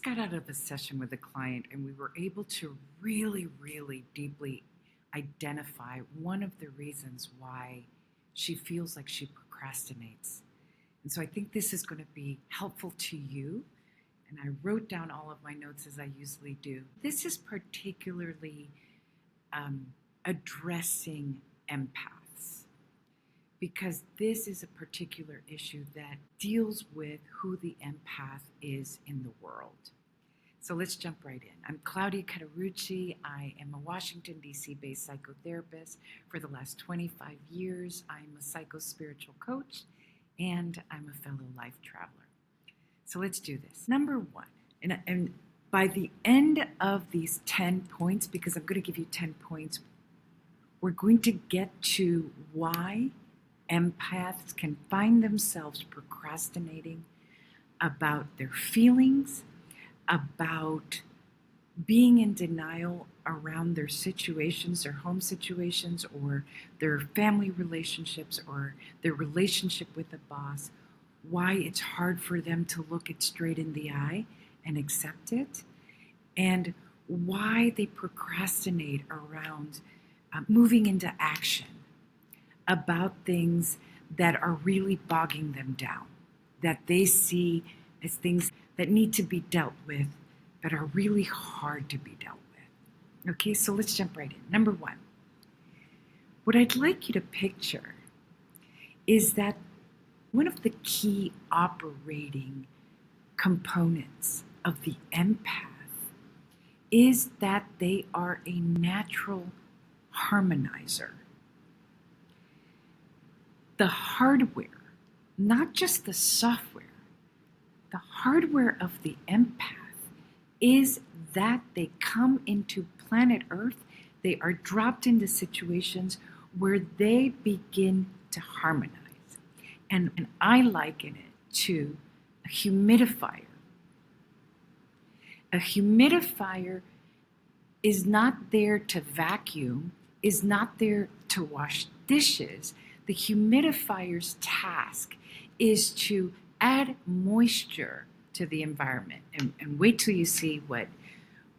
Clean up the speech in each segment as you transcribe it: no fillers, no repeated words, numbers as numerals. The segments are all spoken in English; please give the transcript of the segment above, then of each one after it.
got out of a session with a client and we were able to really, really deeply identify one of the reasons why she feels like she procrastinates. And so I think this is going to be helpful to you. And I wrote down all of my notes as I usually do. This is particularly addressing empaths, because this is a particular issue that deals with who the empath is in the world. So let's jump right in. I'm Claudia Cauterucci. I am a Washington, D.C. based psychotherapist. For the last 25 years, I'm a psychospiritual coach, and I'm a fellow life traveler. So let's do this. Number one, and by the end of these 10 points, because I'm going to give you 10 points, we're going to get to why empaths can find themselves procrastinating about their feelings, about being in denial around their situations, their home situations, or their family relationships, or their relationship with a boss, why it's hard for them to look it straight in the eye and accept it, and why they procrastinate around moving into action about things that are really bogging them down, that they see as things that need to be dealt with, but are really hard to be dealt with. Okay, so let's jump right in. Number one, what I'd like you to picture is that one of the key operating components of the empath is that they are a natural harmonizer. The hardware, not just the software, the hardware of the empath is that they come into planet Earth, they are dropped into situations where they begin to harmonize. And I liken it to a humidifier. A humidifier is not there to vacuum, is not there to wash dishes. The humidifier's task is to add moisture to the environment. And wait till you see what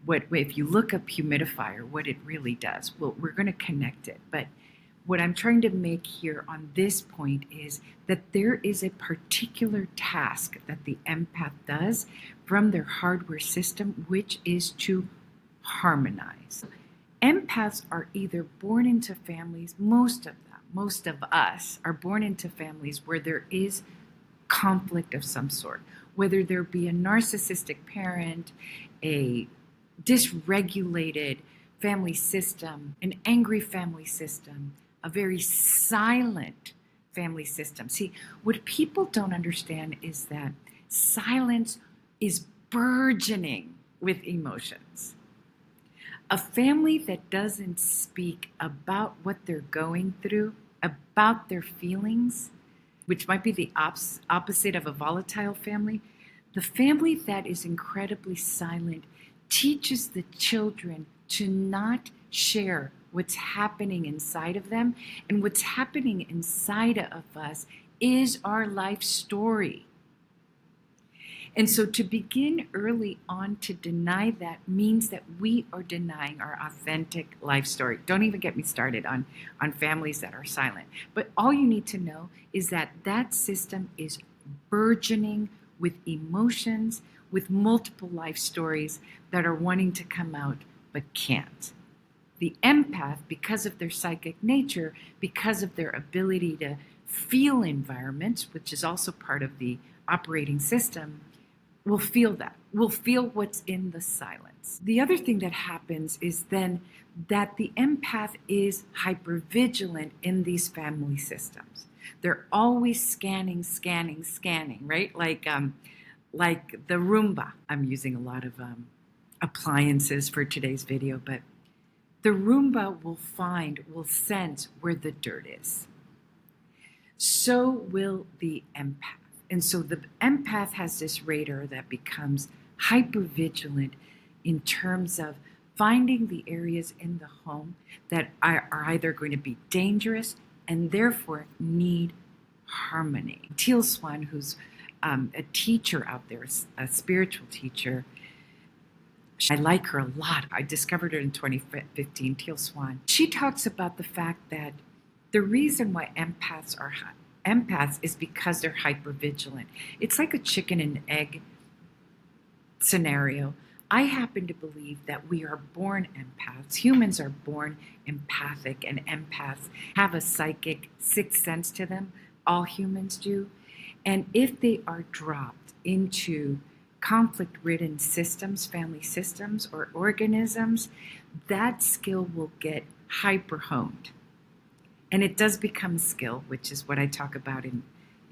if you look up humidifier, what it really does. Well, we're going to connect it. But what I'm trying to make here on this point is that there is a particular task that the empath does from their hardware system, which is to harmonize. Empaths are either born into families, most of us are born into families where there is conflict of some sort, whether there be a narcissistic parent, a dysregulated family system, an angry family system, a very silent family system. See, what people don't understand is that silence is burgeoning with emotions. A family that doesn't speak about what they're going through, about their feelings, which might be the opposite of a volatile family, the family that is incredibly silent teaches the children to not share what's happening inside of them. And what's happening inside of us is our life story. And so to begin early on to deny that means that we are denying our authentic life story. Don't even get me started on families that are silent. But all you need to know is that that system is burgeoning with emotions, with multiple life stories that are wanting to come out but can't. The empath, because of their psychic nature, because of their ability to feel environments, which is also part of the operating system, will feel that. We'll feel what's in the silence. The other thing that happens is then that the empath is hypervigilant in these family systems. They're always scanning, right? Like the Roomba. I'm using a lot of appliances for today's video, but the Roomba will sense where the dirt is. So will the empath. And so the empath has this radar that becomes hypervigilant in terms of finding the areas in the home that are either going to be dangerous and therefore need harmony. Teal Swan, who's a teacher out there, a spiritual teacher, I like her a lot. I discovered her in 2015, Teal Swan. She talks about the fact that the reason why empaths is because they're hypervigilant. It's like a chicken and egg scenario. I happen to believe that we are born empaths. Humans are born empathic, and empaths have a psychic sixth sense to them. All humans do. And if they are dropped into conflict-ridden systems, family systems, or organisms, that skill will get hyper-honed. And it does become a skill, which is what I talk about in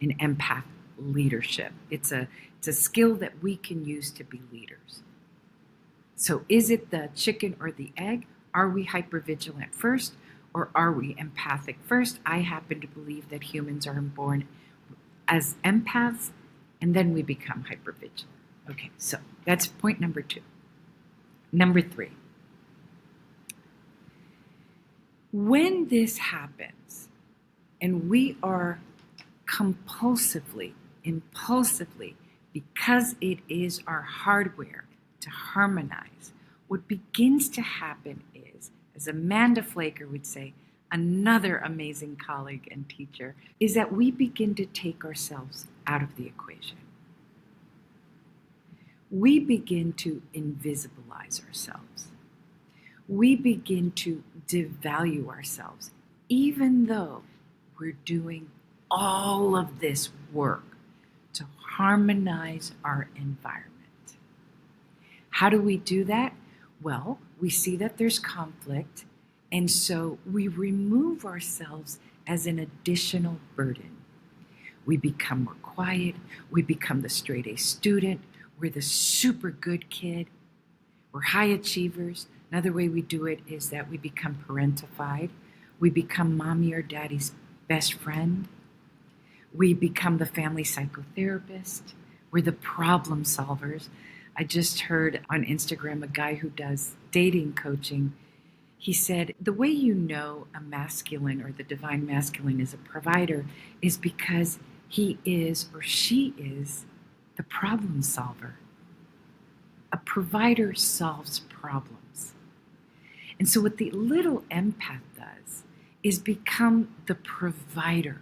empath leadership. It's a skill that we can use to be leaders. So is it the chicken or the egg? Are we hypervigilant first, or are we empathic first? I happen to believe that humans are born as empaths, and then we become hypervigilant. Okay, so that's point number 2. Number 3. When this happens, and we are compulsively, impulsively, because it is our hardware to harmonize, what begins to happen is, as Amanda Flaker would say, another amazing colleague and teacher, is that we begin to take ourselves out of the equation. We begin to invisibilize ourselves. We begin to devalue ourselves, even though we're doing all of this work to harmonize our environment. How do we do that? Well, we see that there's conflict, and so we remove ourselves as an additional burden. We become more quiet. We become the straight A student. We're the super good kid. We're high achievers. Another way we do it is that we become parentified. We become mommy or daddy's best friend. We become the family psychotherapist. We're the problem solvers. I just heard on Instagram a guy who does dating coaching. He said, the way you know a masculine or the divine masculine is a provider is because he is or she is the problem solver. A provider solves problems. And so what the little empath does is become the provider,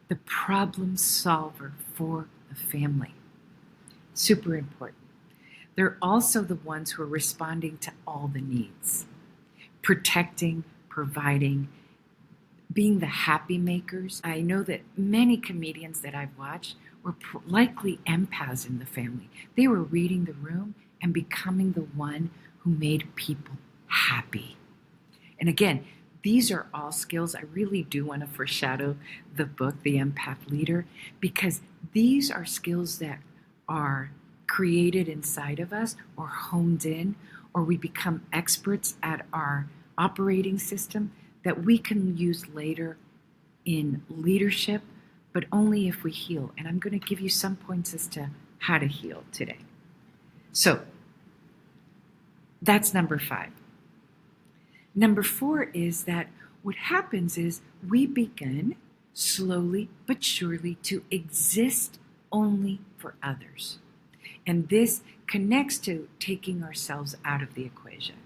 the problem solver for the family. Super important. They're also the ones who are responding to all the needs, protecting, providing, being the happy makers. I know that many comedians that I've watched were likely empaths in the family. They were reading the room and becoming the one who made people happy. And again, these are all skills. I really do want to foreshadow the book, The Empath Leader, because these are skills that are created inside of us or honed in, or we become experts at our operating system that we can use later in leadership, but only if we heal. And I'm going to give you some points as to how to heal today. So that's number 5. Number 4 is that what happens is we begin slowly but surely to exist only for others. And this connects to taking ourselves out of the equation.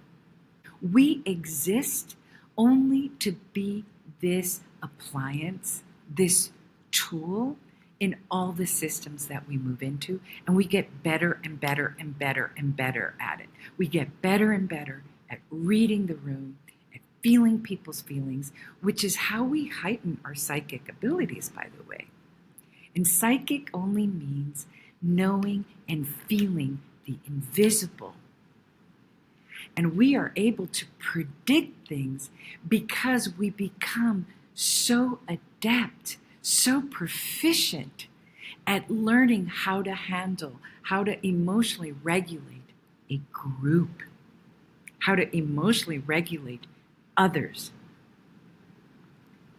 We exist only to be this appliance, this tool in all the systems that we move into, and we get better and better and better and better at it. We get better and better at reading the room, at feeling people's feelings, which is how we heighten our psychic abilities, by the way. And psychic only means knowing and feeling the invisible. And we are able to predict things because we become so adept, so proficient at learning how to handle, how to emotionally regulate a group, how to emotionally regulate others.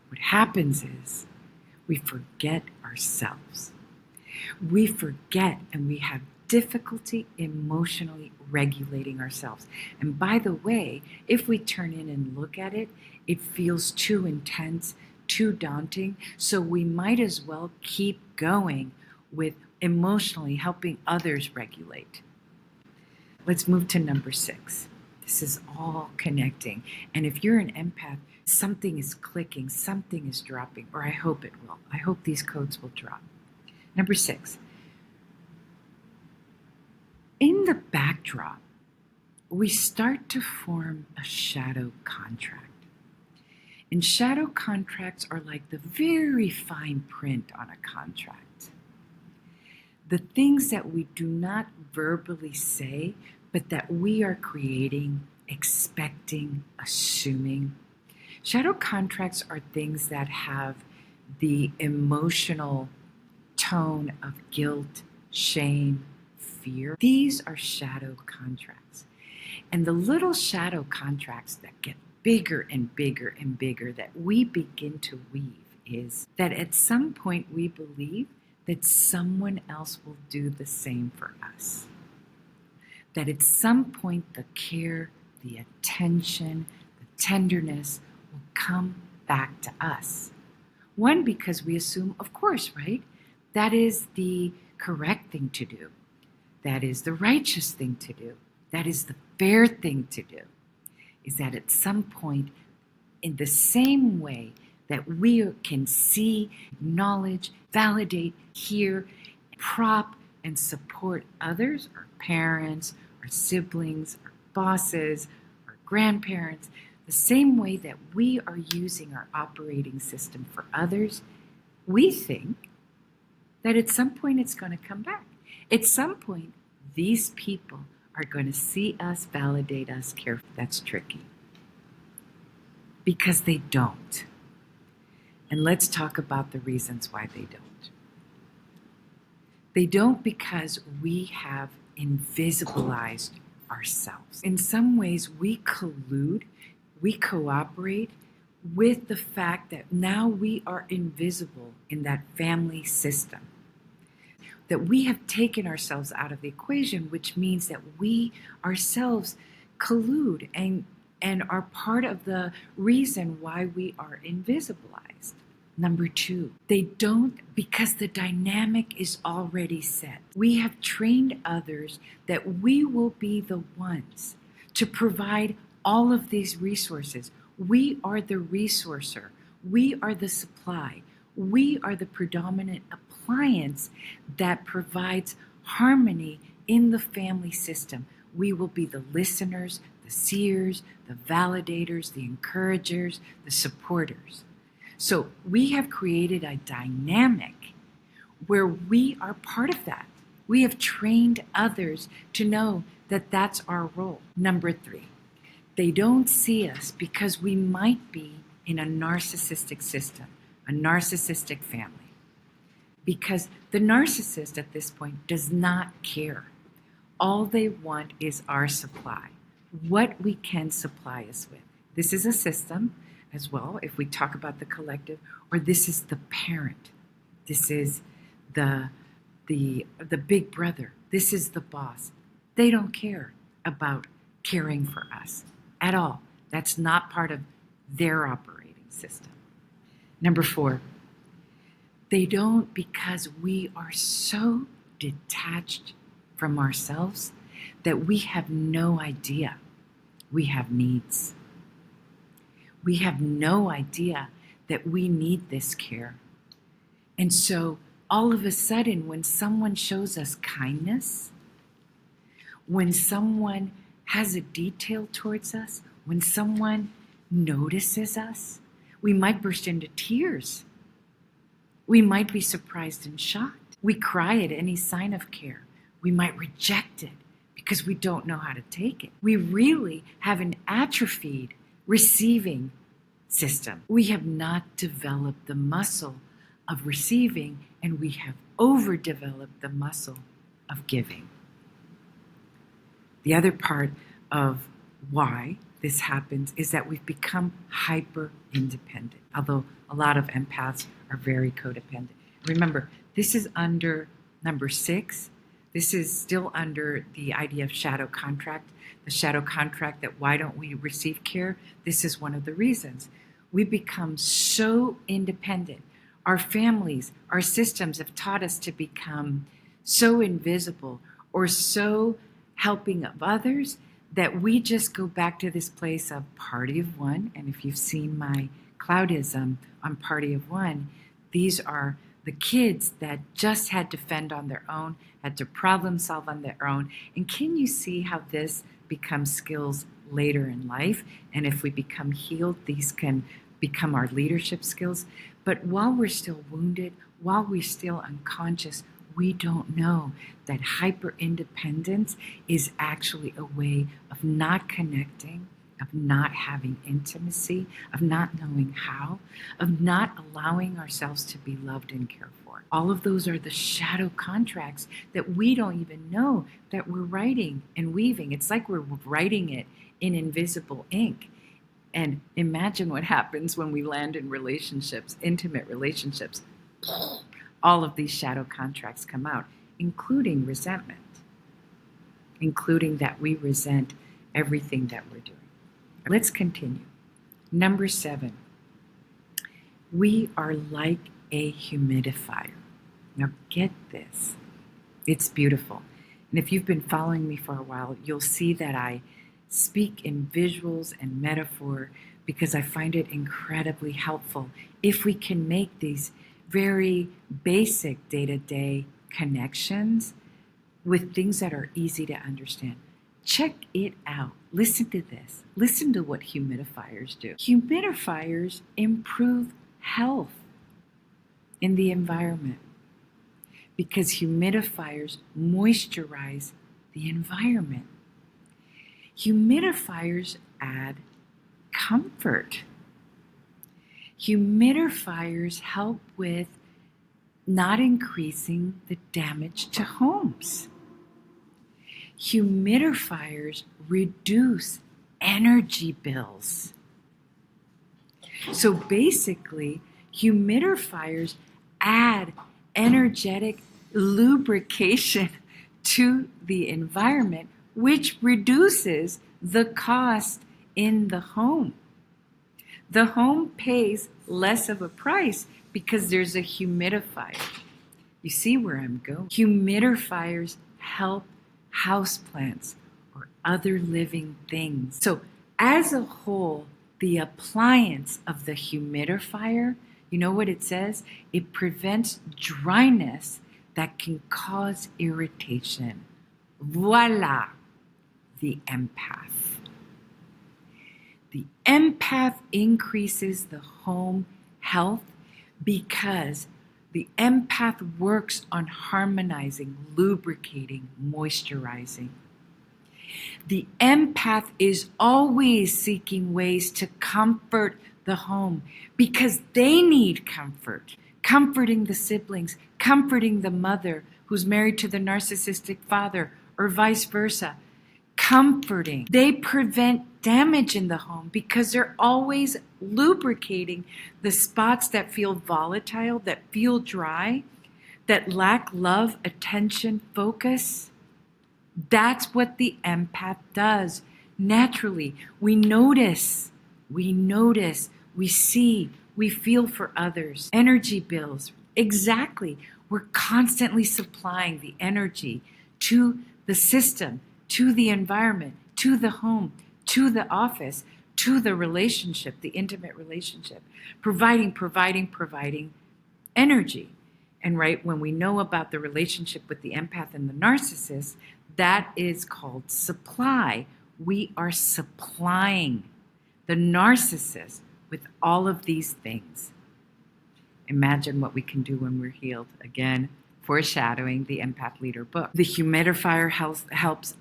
What happens is we forget ourselves. We forget and we have difficulty emotionally regulating ourselves. And by the way, if we turn in and look at it, it feels too intense, too daunting. So we might as well keep going with emotionally helping others regulate. Let's move to number 6. This is all connecting. And if you're an empath, something is clicking, something is dropping, or I hope it will. I hope these codes will drop. Number 6. In the backdrop, we start to form a shadow contract. And shadow contracts are like the very fine print on a contract. The things that we do not verbally say, but that we are creating, expecting, assuming. Shadow contracts are things that have the emotional tone of guilt, shame, fear. These are shadow contracts. And the little shadow contracts that get bigger and bigger and bigger that we begin to weave is that at some point we believe that someone else will do the same for us. That at some point the care, the attention, the tenderness will come back to us. One, because we assume, of course, right? That is the correct thing to do. That is the righteous thing to do. That is the fair thing to do. Is that at some point, in the same way that we can see, acknowledge, validate, hear, prop, and support others, our parents, our siblings, our bosses, our grandparents, the same way that we are using our operating system for others, we think that at some point it's going to come back. At some point, these people are going to see us, validate us, care. That's tricky. Because they don't. And let's talk about the reasons why they don't. They don't because we have invisibilized ourselves. In some ways, we collude, we cooperate with the fact that now we are invisible in that family system. That we have taken ourselves out of the equation, which means that we ourselves collude and are part of the reason why we are invisibilized. Number 2, they don't because the dynamic is already set. We have trained others that we will be the ones to provide all of these resources. We are the resourcer. We are the supply. We are the predominant appliance that provides harmony in the family system. We will be the listeners, the seers, the validators, the encouragers, the supporters. So we have created a dynamic where we are part of that. We have trained others to know that that's our role. Number 3, they don't see us because we might be in a narcissistic system, a narcissistic family. Because the narcissist at this point does not care. All they want is our supply, what we can supply us with. This is a system as well, if we talk about the collective, or this is the parent. This is the big brother. This is the boss. They don't care about caring for us at all. That's not part of their operating system. Number 4, they don't because we are so detached from ourselves that we have no idea we have needs. We have no idea that we need this care. And so all of a sudden, when someone shows us kindness, when someone has a detail towards us, when someone notices us, we might burst into tears. We might be surprised and shocked. We cry at any sign of care. We might reject it because we don't know how to take it. We really have an atrophied receiving system. We have not developed the muscle of receiving, and we have overdeveloped the muscle of giving. The other part of why this happens is that we've become hyper independent, although a lot of empaths are very codependent. Remember, this is under number 6. This is still under the idea of shadow contract. The shadow contract that why don't we receive care? This is one of the reasons. We become so independent. Our families, our systems have taught us to become so invisible or so helping of others, that we just go back to this place of party of one. And if you've seen my Claudia's on party of one, these are the kids that just had to fend on their own, had to problem solve on their own. And can you see how this becomes skills later in life? And if we become healed, these can become our leadership skills. But while we're still wounded, while we're still unconscious, we don't know that hyper independence is actually a way of not connecting, of not having intimacy, of not knowing how, of not allowing ourselves to be loved and cared for. All of those are the shadow contracts that we don't even know that we're writing and weaving. It's like we're writing it in invisible ink. And imagine what happens when we land in relationships, intimate relationships. All of these shadow contracts come out, including resentment, including that we resent everything that we're doing. Let's continue. Number 7, we are like a humidifier. Now get this. It's beautiful. And if you've been following me for a while, you'll see that I speak in visuals and metaphor because I find it incredibly helpful if we can make these very basic day-to-day connections with things that are easy to understand. Check it out. Listen to this. Listen to what humidifiers do. Humidifiers improve health in the environment because humidifiers moisturize the environment. Humidifiers add comfort. Humidifiers help with not increasing the damage to homes. Humidifiers reduce energy bills. So basically, humidifiers add energetic lubrication to the environment, which reduces the cost in the home. The home pays less of a price because there's a humidifier. You see where I'm going? Humidifiers help houseplants or other living things. So as a whole, the appliance of the humidifier, you know what it says? It prevents dryness that can cause irritation. Voila, the empath. The empath increases the home health because the empath works on harmonizing, lubricating, moisturizing. The empath is always seeking ways to comfort the home because they need comfort. Comforting the siblings, comforting the mother who's married to the narcissistic father, or vice versa. Comforting. They prevent damage in the home because they're always lubricating the spots that feel volatile, that feel dry, that lack love, attention, focus. That's what the empath does. Naturally, we notice, we see, we feel for others. Energy bills, exactly. We're constantly supplying the energy to the system, to the environment, to the home, to the office, to the relationship, the intimate relationship, providing energy. And right, when we know about the relationship with the empath and the narcissist, that is called supply. We are supplying the narcissist with all of these things. Imagine what we can do when we're healed. Again, foreshadowing the Empath Leader book. The humidifier helps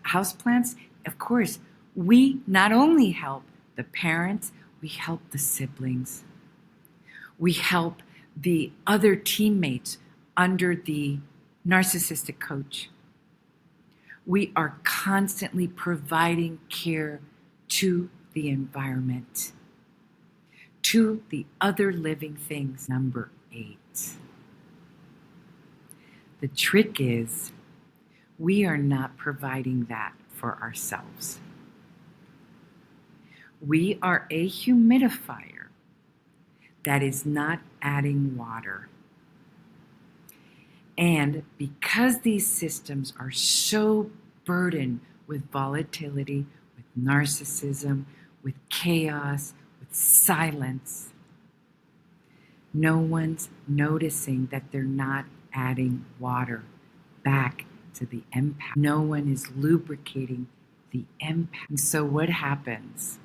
houseplants. Of course, we not only help the parents, we help the siblings. We help the other teammates under the narcissistic coach. We are constantly providing care to the environment, to the other living things. Number 8. The trick is we are not providing that for ourselves. We are a humidifier that is not adding water. And because these systems are so burdened with volatility, with narcissism, with chaos, with silence. No one's noticing that they're not adding water back to the empath. No one is lubricating the empath. And so what happens?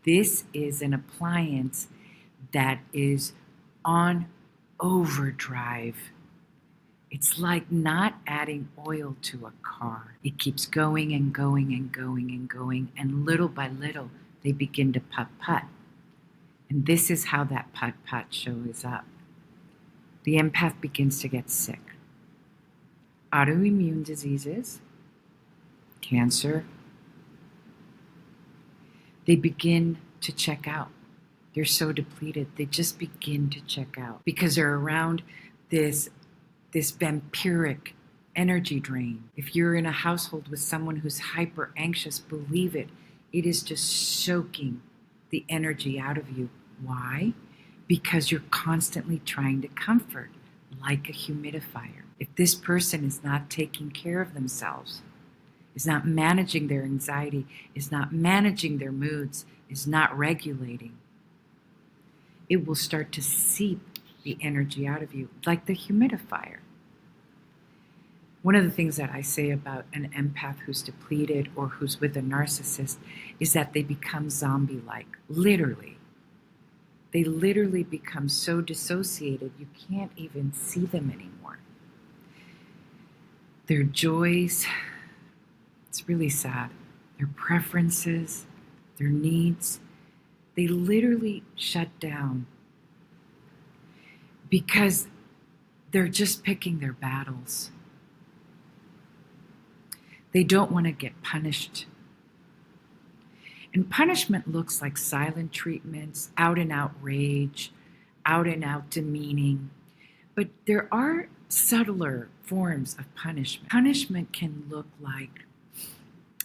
This is an appliance that is on overdrive. It's like not adding oil to a car. It keeps going and going and going and going, and little by little, they begin to putt-putt. And this is how that putt-putt shows up. The empath begins to get sick. Autoimmune diseases, cancer, they begin to check out. They're so depleted, they just begin to check out because they're around this vampiric energy drain. If you're in a household with someone who's hyper anxious, believe it, it is just soaking the energy out of you. Why? Because you're constantly trying to comfort like a humidifier. If this person is not taking care of themselves, is not managing their anxiety, is not managing their moods, is not regulating, it will start to seep the energy out of you like the humidifier. One of the things that I say about an empath who's depleted or who's with a narcissist is that they become zombie-like, literally. They literally become so dissociated you can't even see them anymore. Their joys, it's really sad, their preferences, their needs, they literally shut down because they're just picking their battles. They don't want to get punished. And punishment looks like silent treatments, out and out rage, out and out demeaning. But there are subtler forms of punishment. Punishment can look like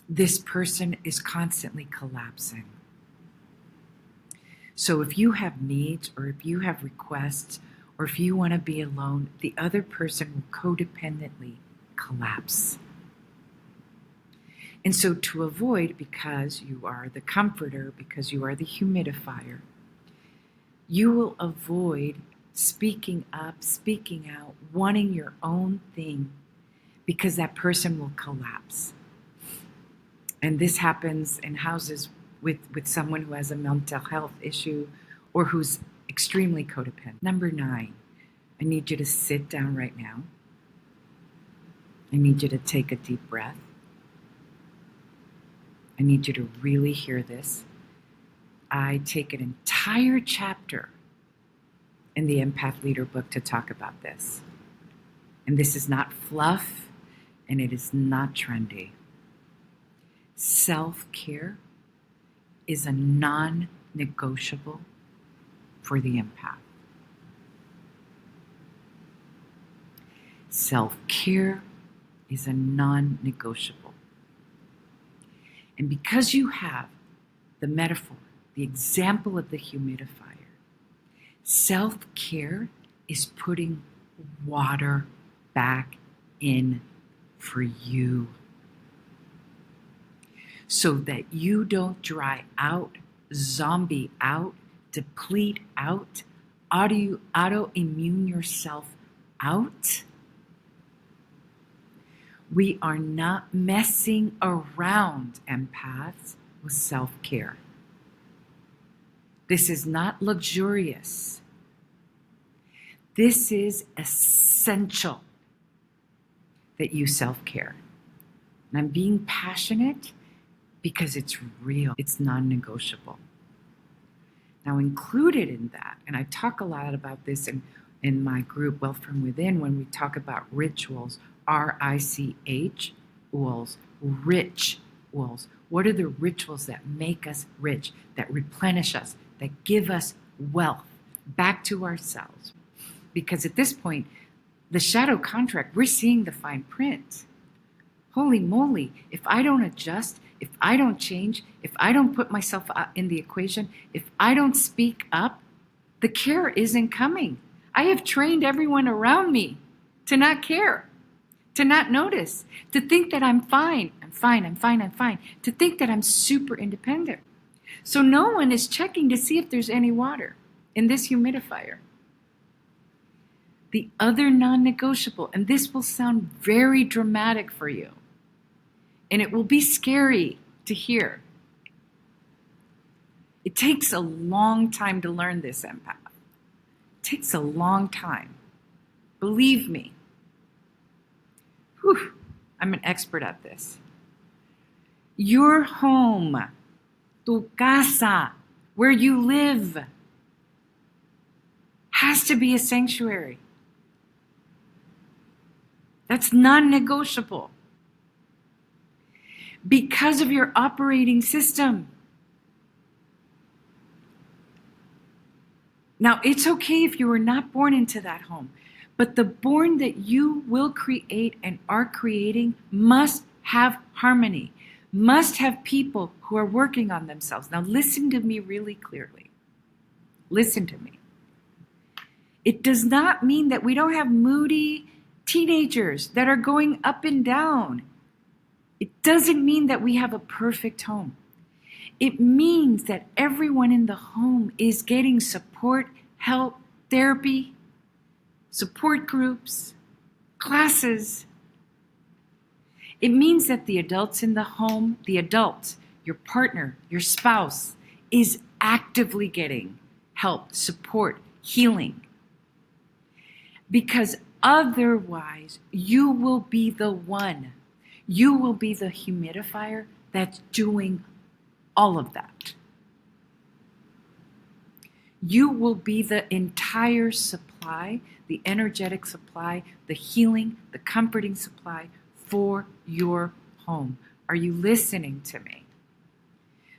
this person is constantly collapsing. So if you have needs or if you have requests or if you want to be alone, the other person will codependently collapse. And so to avoid, because you are the comforter, because you are the humidifier, you will avoid speaking up, speaking out, wanting your own thing, because that person will collapse. And this happens in houses with someone who has a mental health issue or who's extremely codependent. Number 9, I need you to sit down right now. I need you to take a deep breath. I need you to really hear this. I take an entire chapter in the Empath Leader book to talk about this. And this is not fluff, and it is not trendy. Self-care is a non-negotiable for the empath. Self-care is a non-negotiable. And because you have the metaphor, the example of the humidifier, self-care is putting water back in for you so that you don't dry out, zombie out, deplete out, autoimmune yourself out. We are not messing around, empaths, with self-care. This is not luxurious. This is essential that you self-care. And I'm being passionate because it's real. It's non-negotiable. Now, included in that, and I talk a lot about this in my group, Wealth from Within, when we talk about rituals, R-I-C-H, rich wools. What are the rituals that make us rich, that replenish us, that give us wealth back to ourselves? Because at this point, the shadow contract, we're seeing the fine print. Holy moly, if I don't adjust, if I don't change, if I don't put myself in the equation, if I don't speak up, the care isn't coming. I have trained everyone around me to not care, to not notice, to think that I'm fine. I'm fine, I'm fine, I'm fine, to think that I'm super independent. So no one is checking to see if there's any water in this humidifier. The other non-negotiable, and this will sound very dramatic for you, and it will be scary to hear. It takes a long time to learn this, empath. It takes a long time. Believe me. Whew, I'm an expert at this. Your home, tu casa, where you live, has to be a sanctuary. That's non-negotiable. Because of your operating system. Now, it's okay if you were not born into that home, but the born that you will create and are creating must have harmony, must have people who are working on themselves. Now, listen to me really clearly. Listen to me. It does not mean that we don't have moody teenagers that are going up and down. It doesn't mean that we have a perfect home. It means that everyone in the home is getting support, help, therapy, support groups, classes. It means that the adults in the home, the adults, your partner, your spouse, is actively getting help, support, healing. Because otherwise, you will be the one. You will be the humidifier that's doing all of that. You will be the entire supply, the energetic supply, the healing, the comforting supply for your home. Are you listening to me?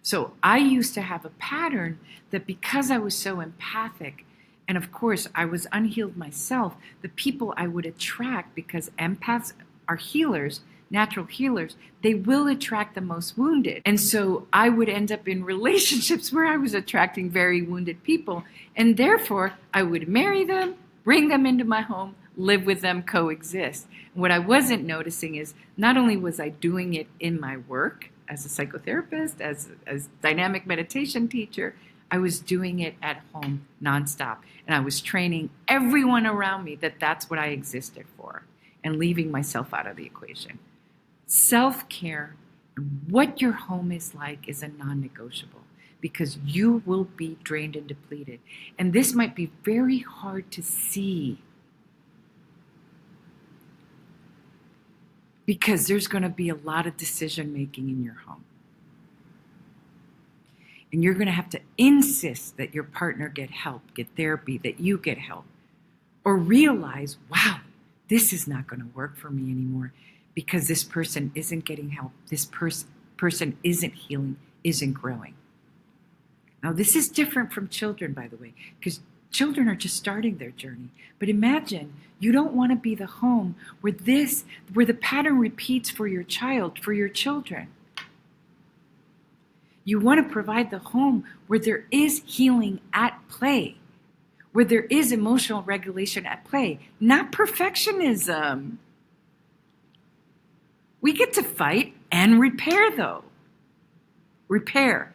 So I used to have a pattern that because I was so empathic, and of course I was unhealed myself, the people I would attract, because empaths are healers, natural healers, they will attract the most wounded. And so I would end up in relationships where I was attracting very wounded people. And therefore, I would marry them, bring them into my home, live with them, coexist. And what I wasn't noticing is not only was I doing it in my work as a psychotherapist, as dynamic meditation teacher, I was doing it at home nonstop. And I was training everyone around me that that's what I existed for, and leaving myself out of the equation. Self-care and what your home is like is a non-negotiable, because you will be drained and depleted. And this might be very hard to see because there's going to be a lot of decision making in your home. And you're going to have to insist that your partner get help, get therapy, that you get help, or realize, wow, this is not going to work for me anymore because this person isn't getting help. This person isn't healing, isn't growing. Now, this is different from children, by the way, because children are just starting their journey. But imagine you don't want to be the home where the pattern repeats for your child, for your children. You want to provide the home where there is healing at play, where there is emotional regulation at play, not perfectionism. We get to fight and repair, though. Repair.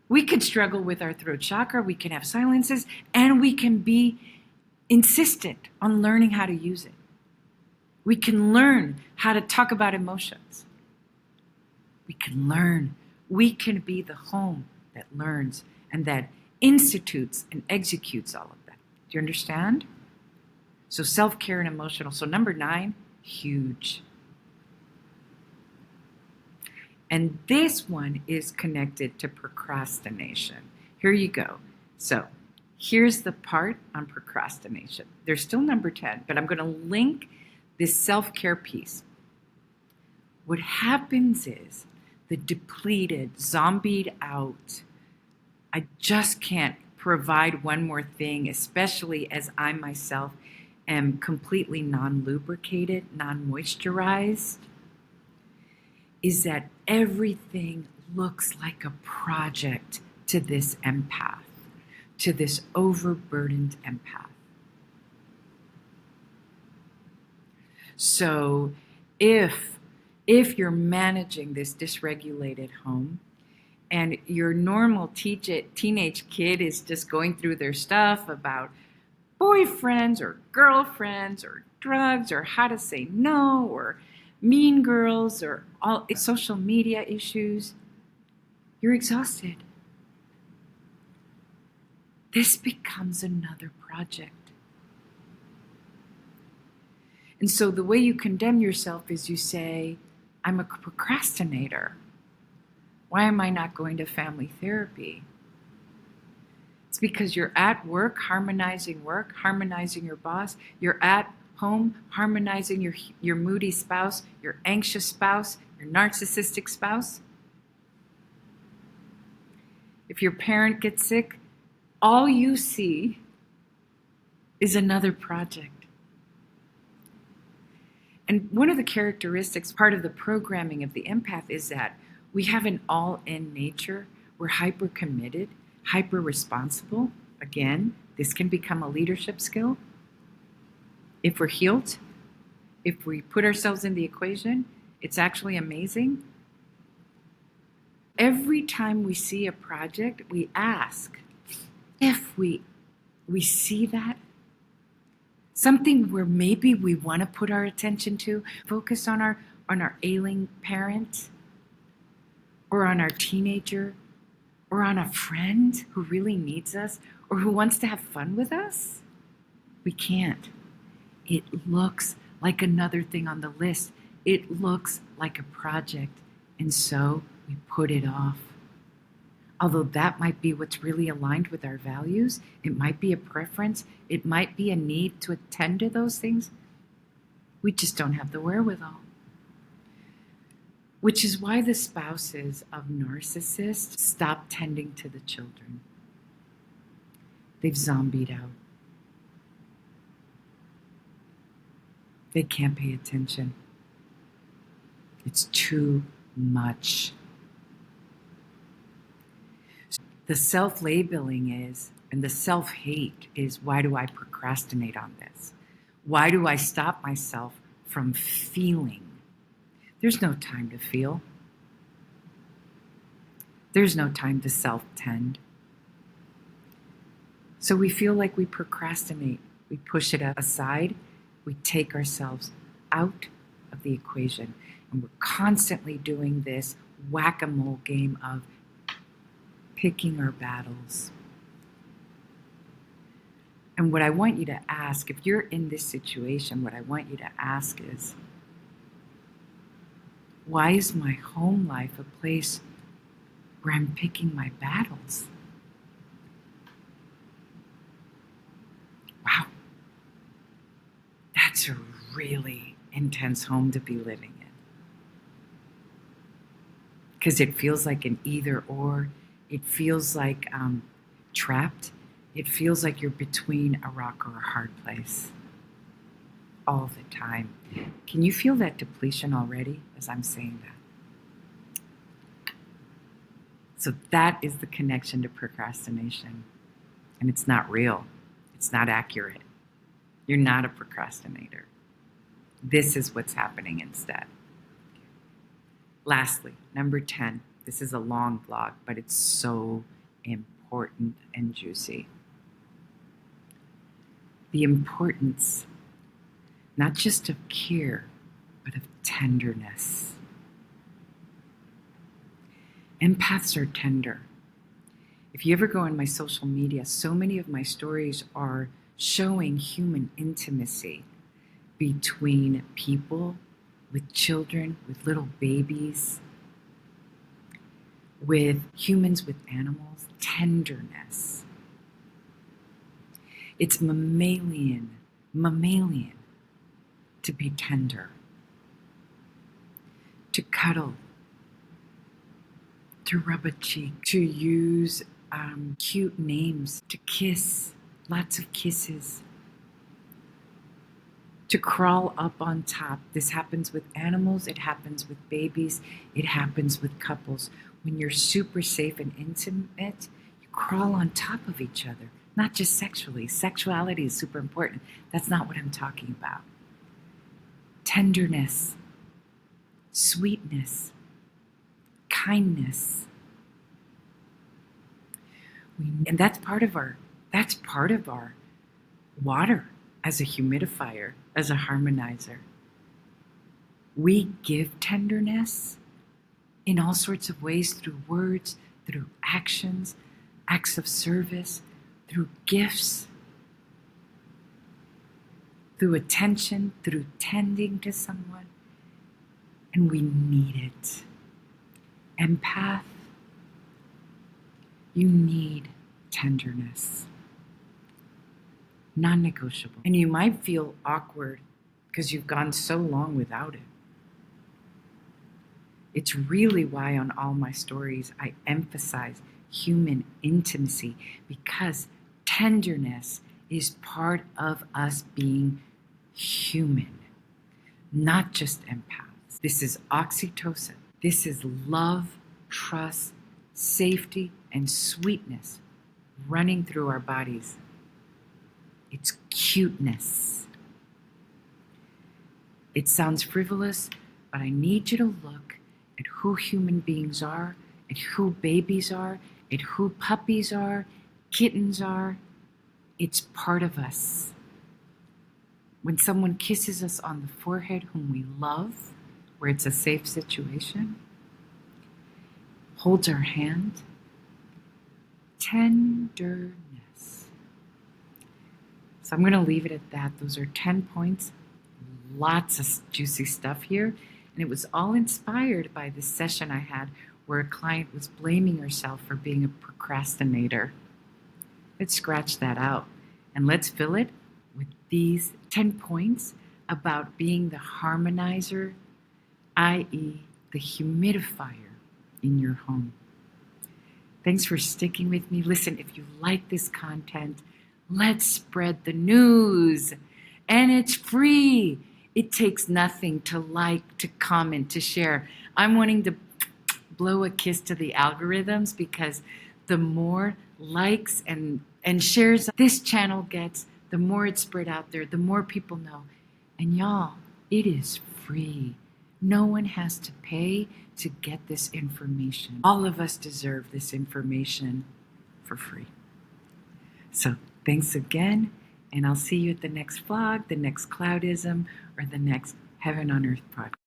We could struggle with our throat chakra, we can have silences, and we can be insistent on learning how to use it. We can learn how to talk about emotions. We can learn. We can be the home that learns and that institutes and executes all of that. Do you understand? So self-care and emotional. So number 9, huge. And this one is connected to procrastination. Here you go. So here's the part on procrastination. There's still number 10, but I'm going to link this self-care piece. What happens is the depleted, zombied out, I just can't provide one more thing, especially as I myself am completely non-lubricated, non-moisturized, is that everything looks like a project to this empath, to this overburdened empath. So if If you're managing this dysregulated home and your normal teenage kid is just going through their stuff about boyfriends or girlfriends or drugs or how to say no or mean girls or all social media issues, you're exhausted. This becomes another project. And so the way you condemn yourself is you say, I'm a procrastinator. Why am I not going to family therapy? It's because you're at work, harmonizing your boss. You're at home, harmonizing your moody spouse, your anxious spouse, your narcissistic spouse. If your parent gets sick, all you see is another project. And one of the characteristics, part of the programming of the empath, is that we have an all-in nature. We're hyper-committed, hyper-responsible. Again, this can become a leadership skill. If we're healed, if we put ourselves in the equation, it's actually amazing. Every time we see a project, we ask if we see that, something where maybe we want to put our attention to, focus on our ailing parent, or on our teenager, or on a friend who really needs us, or who wants to have fun with us. We can't. It looks like another thing on the list. It looks like a project, and so we put it off. Although that might be what's really aligned with our values, it might be a preference, it might be a need to attend to those things, we just don't have the wherewithal. Which is why the spouses of narcissists stop tending to the children. They've zombied out. They can't pay attention. It's too much. The self-labeling is, and the self-hate is, why do I procrastinate on this? Why do I stop myself from feeling? There's no time to feel. There's no time to self-tend. So we feel like we procrastinate. We push it aside. We take ourselves out of the equation. And we're constantly doing this whack-a-mole game of picking our battles. And what I want you to ask, if you're in this situation, what I want you to ask is, why is my home life a place where I'm picking my battles? Wow. That's a really intense home to be living in. Because it feels like an either or. It feels like trapped. It feels like you're between a rock or a hard place all the time. Can you feel that depletion already as I'm saying that? So that is the connection to procrastination. And it's not real. It's not accurate. You're not a procrastinator. This is what's happening instead. Lastly, number 10. This is a long blog, but it's so important and juicy. The importance, not just of care, but of tenderness. Empaths are tender. If you ever go on my social media, so many of my stories are showing human intimacy between people, with children, with little babies, with humans, with animals, tenderness. It's mammalian to be tender, to cuddle, to rub a cheek, to use cute names, to kiss, lots of kisses, to crawl up on top. This happens with animals, it happens with babies, it happens with couples. When you're super safe and intimate, you crawl on top of each other, not just sexually. Sexuality is super important. That's not what I'm talking about. Tenderness. sweetness, kindness. And that's part of our water as a humidifier, as a harmonizer. We give tenderness in all sorts of ways, through words, through actions, acts of service, through gifts, through attention, through tending to someone. And we need it. Empath, you need tenderness. Non-negotiable. And you might feel awkward because you've gone so long without it. It's really why on all my stories I emphasize human intimacy, because tenderness is part of us being human, not just empaths. This is oxytocin. This is love, trust, safety, and sweetness running through our bodies. It's cuteness. It sounds frivolous, but I need you to look at who human beings are, at who babies are, at who puppies are, kittens are. It's part of us. When someone kisses us on the forehead whom we love, where it's a safe situation, holds our hand, tenderness. So I'm going to leave it at that. Those are 10 points. Lots of juicy stuff here. And it was all inspired by this session I had where a client was blaming herself for being a procrastinator. Let's scratch that out and let's fill it with these 10 points about being the harmonizer, i.e. the humidifier in your home. Thanks for sticking with me. Listen, if you like this content, let's spread the news. And it's free. It takes nothing to like, to comment, to share. I'm wanting to blow a kiss to the algorithms, because the more likes and shares this channel gets, the more it's spread out there, the more people know. And y'all, it is free. No one has to pay to get this information. All of us deserve this information for free. So thanks again, and I'll see you at the next vlog, the next Cloudism, or the next Heaven on Earth podcast.